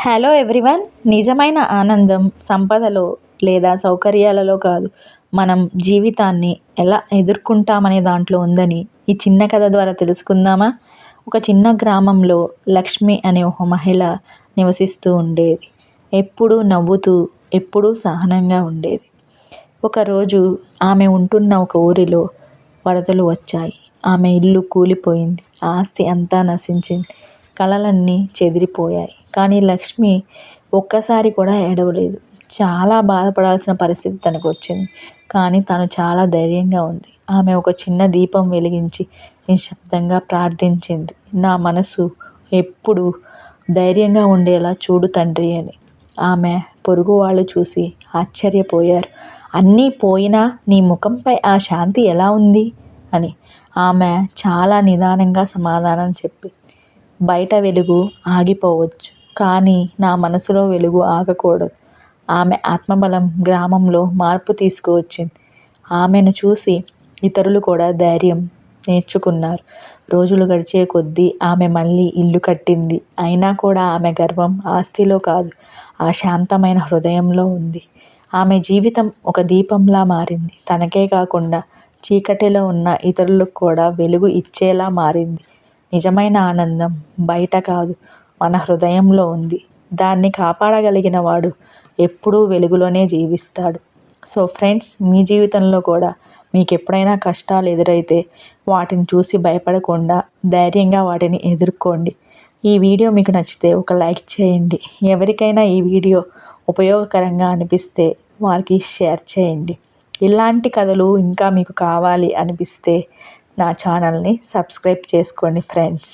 Hello everyone. నిజమైన ఆనందం సంపదలో లేదా సౌకర్యాలలో కాదు, మనం జీవితాన్ని ఎలా ఎదుర్కొంటామనే దాంట్లో ఉందని ఈ చిన్న కథ ద్వారా తెలుసుకుందామా? ఒక చిన్న గ్రామంలో లక్ష్మి అనే ఒక మహిళ నివసిస్తూ ఉండేది. ఎప్పుడూ నవ్వుతూ, ఎప్పుడూ సహనంగా ఉండేది. ఒకరోజు ఆమె ఉంటున్న ఒక ఊరిలో వరదలు వచ్చాయి. ఆమె ఇల్లు కూలిపోయింది. ఆస్తి అంతా నశించింది. కలలన్నీ చెదిరిపోయాయి. కానీ లక్ష్మి ఒక్కసారి కూడా ఏడవలేదు. చాలా బాధపడాల్సిన పరిస్థితి తనకు వచ్చింది. కానీ తను చాలా ధైర్యంగా ఉంది. ఆమె ఒక చిన్న దీపం వెలిగించి నిశ్శబ్దంగా ప్రార్థించింది. నా మనసు ఎప్పుడు ధైర్యంగా ఉండేలా చూడు తండ్రి అని. ఆమె పొరుగు వాళ్ళు చూసి ఆశ్చర్యపోయారు. అన్నీ పోయినా నీ ముఖంపై ఆ శాంతి ఎలా ఉంది అని. ఆమె చాలా నిదానంగా సమాధానం చెప్పింది. బయట వెలుగు ఆగిపోవచ్చు, కానీ నా మనసులో వెలుగు ఆగకూడదు. ఆమె ఆత్మబలం గ్రామంలో మార్పు తీసుకువచ్చింది. ఆమెను చూసి ఇతరులు కూడా ధైర్యం నేర్చుకున్నారు. రోజులు గడిచే కొద్దీ ఆమె మళ్ళీ ఇల్లు కట్టింది. అయినా కూడా ఆమె గర్వం ఆస్తిలో కాదు, ఆ శాంతమైన హృదయంలో ఉంది. ఆమె జీవితం ఒక దీపంలా మారింది. తనకే కాకుండా చీకటిలో ఉన్న ఇతరులకు కూడా వెలుగు ఇచ్చేలా మారింది. నిజమైన ఆనందం బయట కాదు, మన హృదయంలో ఉంది. దాన్ని కాపాడగలిగిన వాడు ఎప్పుడూ వెలుగులోనే జీవిస్తాడు. సో ఫ్రెండ్స్, మీ జీవితంలో కూడా మీకు ఎప్పుడైనా కష్టాలు ఎదురైతే వాటిని చూసి భయపడకుండా ధైర్యంగా వాటిని ఎదుర్కోండి. ఈ వీడియో మీకు నచ్చితే ఒక లైక్ చేయండి. ఎవరికైనా ఈ వీడియో ఉపయోగకరంగా అనిపిస్తే వారికి షేర్ చేయండి. ఇలాంటి కథలు ఇంకా మీకు కావాలి అనిపిస్తే నా ఛానల్ని సబ్స్క్రైబ్ చేసుకోండి ఫ్రెండ్స్.